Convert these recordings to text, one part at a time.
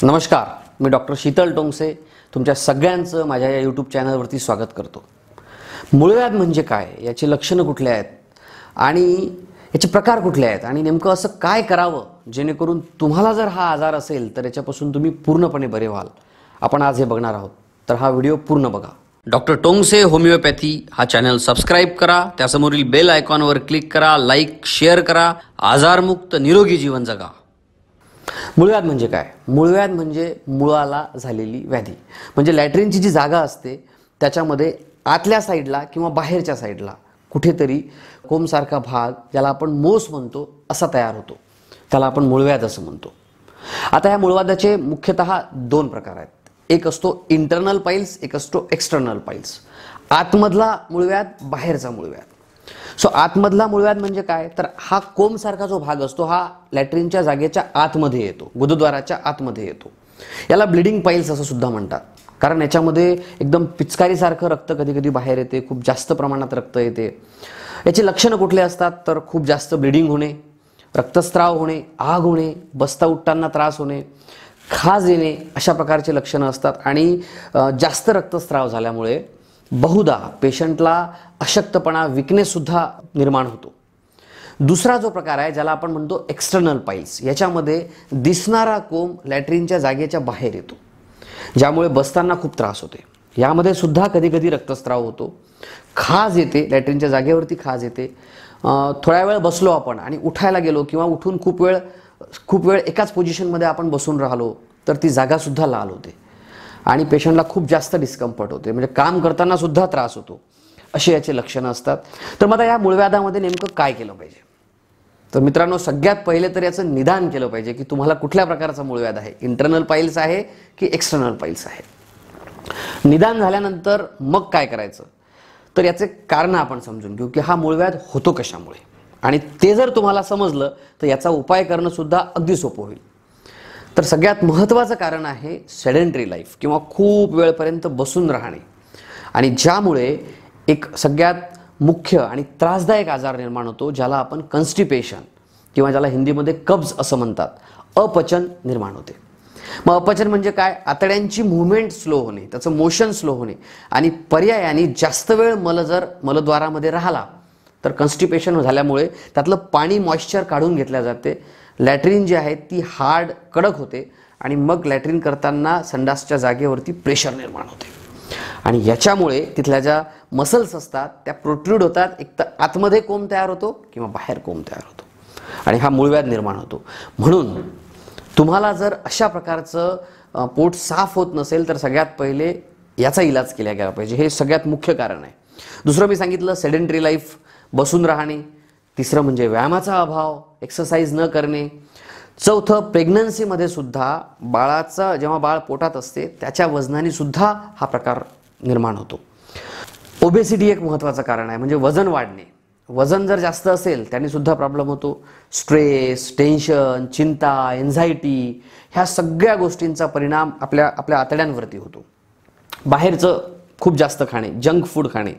नमस्कार, मी डॉक्टर शीतल टोंगसे तुमच्या सगळ्यांचं माझ्या या यूट्यूब चॅनलवरती स्वागत करतो। मूळव्याध म्हणजे काय, याची लक्षणं कुठली आहेत आणि याचे प्रकार कुठले आहेत आणि नेमकं असं काय करावं जेणेकरून तुम्हाला जर हा आजार असेल तर याच्यापासून तुम्ही पूर्णपणे बरे व्हाल, आपण आज हे बघणार आहोत। तर हा व्हिडिओ पूर्ण बघा। डॉक्टर टोंगसे होमिओपॅथी हा चॅनल सबस्क्राइब करा, त्यासमोरील बेल आयकॉनवर क्लिक करा, लाईक शेअर करा, आजारमुक्त निरोगी जीवन जगा। मूळव्याध म्हणजे काय? मूळव्याध म्हणजे मुळाला झालेली व्याधी, म्हणजे लॅट्रिनची जी जागा असते त्याच्यामध्ये आतल्या साईडला किंवा बाहेरच्या साईडला कुठेतरी कोंबसारखा भाग, ज्याला आपण मोस म्हणतो, असा तयार होतो, त्याला आपण मूळव्याध असं म्हणतो। आता या मूळव्याधाचे मुख्यतः दोन प्रकार आहेत, एक असतो इंटरनल पाईल्स, एक असतो एक्सटर्नल पाईल्स। आतमधला मूळव्याध, बाहेरचा मूळव्याध। सो आतमधला मूळव्याध म्हणजे काय, तर हा कोंबसारखा जो भाग असतो हा लॅट्रिनच्या जागेच्या आतमध्ये येतो, गुदद्वाराच्या आतमध्ये येतो। याला ब्लीडिंग पाईल्स असं सुद्धा म्हणतात, कारण याच्यामध्ये एकदम पिचकारीसारखं रक्त कधी कधी बाहेर येते, खूप जास्त प्रमाणात रक्त येते। याची लक्षणं कुठले असतात, तर खूप जास्त ब्लीडिंग होणे, रक्तस्राव होणे, आग होणे, बसता उठताना त्रास होणे, खाज येणे, अशा प्रकारचे लक्षणं असतात। आणि जास्त रक्तस्राव झाल्यामुळे बहुधा पेशंटला अशक्तपणा, विकनेस सुद्धा निर्माण होतो। दुसरा जो प्रकार आहे ज्याला आपण म्हणतो एक्सटर्नल पाईल्स, याच्यामध्ये दिसणारा कोंब लॅट्रिनच्या जागेच्या बाहेर येतो, ज्यामुळे बसताना खूप त्रास होते। यामध्ये सुद्धा कधी कधी रक्तस्राव होतो, खाज येते, लॅट्रिनच्या जागेवरती खाज येते। थोड्या वेळ बसलो आपण आणि उठायला गेलो किंवा उठून खूप वेळ एकाच पोझिशनमध्ये आपण बसून राहिलो तर ती जागासुद्धा लाल होते आणि पेशंटला खूप जास्त डिस्कम्फर्ट होते, म्हणजे काम करताना सुद्धा त्रास होतो, अशी याची लक्षणं असतात। तर मग या मूळव्याधामध्ये नेमकं काय केलं पाहिजे? तर मित्रांनो, सगळ्यात पहिले तर याचं निदान केलं पाहिजे की तुम्हाला कुठल्या प्रकारचा मूळव्याध आहे, इंटरनल पाईल्स आहे की एक्सटर्नल पाईल्स आहे। निदान झाल्यानंतर मग काय करायचं, तर याचे कारण आपण समजून घेऊ की हा मूळव्याध होतो कशामुळे, आणि ते जर तुम्हाला समजलं तर याचा उपाय करणं सुद्धा अगदी सोपं होईल। तर सगळ्यात महत्त्वाचं कारण आहे सेडेंटरी लाईफ किंवा खूप वेळपर्यंत बसून राहणे, आणि ज्यामुळे एक सगळ्यात मुख्य आणि त्रासदायक आजार निर्माण होतो, ज्याला आपण कॉन्स्टिपेशन किंवा ज्याला हिंदीमध्ये कब्ज असं म्हणतात, अपचन निर्माण होते। मग अपचन म्हणजे काय? आतड्यांची मूव्हमेंट स्लो होणे, त्याचं मोशन स्लो होणे, आणि पर्यायाने जास्त वेळ मल जर मलद्वारामध्ये राहिला तर कॉन्स्टिपेशन झाल्यामुळे त्यातलं पाणी, मॉइश्चर काढून घेतल्या जाते, लॅट्रिन जी आहे ती हार्ड, कडक होते, आणि मग लॅट्रिन करताना संडासच्या जागेवरती प्रेशर निर्माण होते, आणि याच्यामुळे तिथल्या ज्या मसल्स असतात त्या प्रोट्रूड होतात, एक तर आतमध्ये कोंब तयार होतो किंवा बाहेर कोंब तयार होतो, आणि हा मूळव्याध निर्माण होतो। म्हणून तुम्हाला जर अशा प्रकारचं पोट साफ होत नसेल तर सगळ्यात पहिले याचा इलाज केला गेला पाहिजे, हे सगळ्यात मुख्य कारण आहे। दुसरं मी सांगितलं सेडेंटरी लाईफ, बसून राहणे। तिसरं म्हणजे व्यायामाचा अभाव, एक्सरसाइज न करणे। चौथं, प्रेग्नन्सीमध्ये सुद्धा बाळाचा, जेव्हा बाळ पोटात असते त्याच्या वजनाने सुद्धा हा प्रकार निर्माण होतो। ओबेसिटी एक महत्त्वाचं कारण आहे, म्हणजे वजन वाढणे, वजन जर जास्त असेल त्याने सुद्धा प्रॉब्लेम होतो। स्ट्रेस, टेन्शन, चिंता, एन्झायटी, ह्या सगळ्या गोष्टींचा परिणाम आपल्या आतड्यांवरती होतो। बाहेरचं खूप जास्त खाणे, जंक फूड खाणे,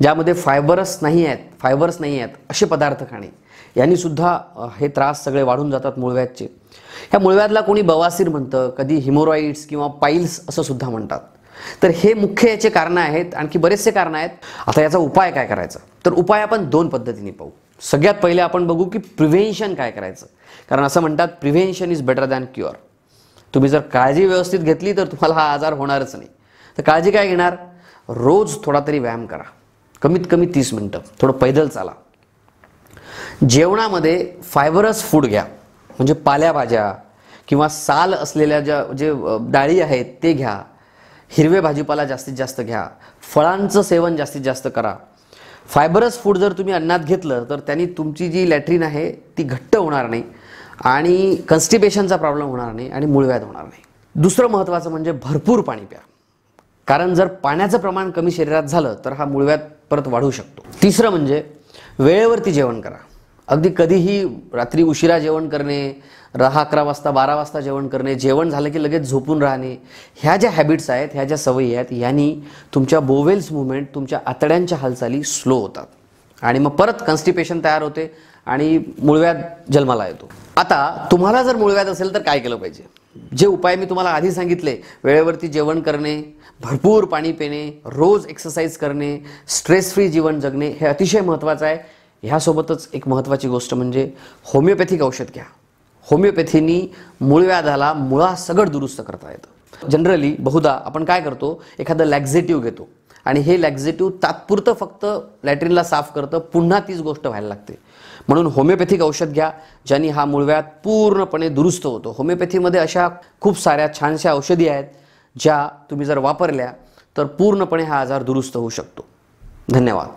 ज्यामध्ये फायबर्स नाही आहेत असे पदार्थ खाणे, यांनी सुद्धा हे त्रास सगळे वाढून जातात मूळव्याधचे। ह्या मूळव्याधला कोणी बवासीर म्हणतं, कधी हिमोरॉइड्स किंवा पाईल्स असं सुद्धा म्हणतात। तर हे मुख्य याचे कारणं आहेत, आणखी बरेचसे कारणं आहेत। आता याचा उपाय काय करायचा, तर उपाय आपण दोन पद्धतीने पाहू। सगळ्यात पहिले आपण बघू की प्रिव्हेन्शन काय करायचं, कारण असं म्हणतात prevention is better than cure. तुम्ही जर काळजी व्यवस्थित घेतली तर तुम्हाला हा आजार होणारच नाही। तर काळजी काय घेणार, रोज थोडा तरी व्यायाम करा, कमीत कमी 30 मिनिटं, थोडं पैदल चाला। जेवणामध्ये फायबरस फूड घ्या, म्हणजे पालेभाज्या किंवा साल असलेल्या जे डाळी आहेत ते घ्या, हिरवे भाजीपाला जास्तीत जास्त घ्या, फळांचं सेवन जास्तीत जास्त करा। फायबरस फूड जर तुम्ही अन्नात घेतलं तर त्यांनी तुमची जी लॅट्रिन आहे ती घट्ट होणार नाही, आणि कॉन्स्टिपेशनचा प्रॉब्लेम होणार नाही, आणि मूळव्याध होणार नाही। दुसरं महत्त्वाचं म्हणजे भरपूर पाणी प्या, कारण जर पाण्याचं प्रमाण कमी शरीरात झालं तर हा मूळव्याध परत वाढू शकतो। तिसरं म्हणजे वेळेवरती जेवण करा, अगदी कधीही रात्री उशिरा जेवण करणे, 11 वाजता 12 वाजता जेवण करणे, जेवण झालं की लगेच झोपून राहणे, ह्या ज्या हॅबिट्स आहेत, ह्या ज्या सवयी आहेत, यांनी तुमच्या बोवेल्स मूव्हमेंट, तुमच्या आतड्यांच्या हालचाली स्लो होतात, आणि मग परत कॉन्स्टिपेशन तयार होते आणि मूळव्याध जन्माला येतो। आता तुम्हाला जर मूळव्याध असेल तर काय केलं पाहिजे, जे उपाय मी तुम्हाला आधी सांगितले, वेळेवरती जेवण करणे, भरपूर पाणी पिणे, रोज एक्सरसाइज करणे, स्ट्रेस फ्री जीवन जगणे, हे अतिशय महत्त्वाचं आहे. ह्यासोबतच एक महत्त्वाची गोष्ट म्हणजे होमिओपॅथिक औषध घ्या. होमिओपॅथीनी मूळव्याधाला मुळासकट दुरुस्त करता येतं. जनरली बहुधा आपण काय करतो, एखादं लॅक्झेटिव्ह घेतो आणि हे लॅक्झेटिव्ह तात्पुरतं फक्त लॅट्रिनला साफ करतं, पुन्हा तीच गोष्ट व्हायला लागते. म्हणून होमिओपॅथिक औषध घ्या, ज्यांनी हा मूळव्याध पूर्णपणे दुरुस्त होतो. होमिओपॅथीमध्ये अशा खूप साऱ्या छानशा औषधी आहेत, ज्या तुम्ही जर वापरल्या तर पूर्णपणे हा आजार दुरुस्त होऊ शकतो. धन्यवाद.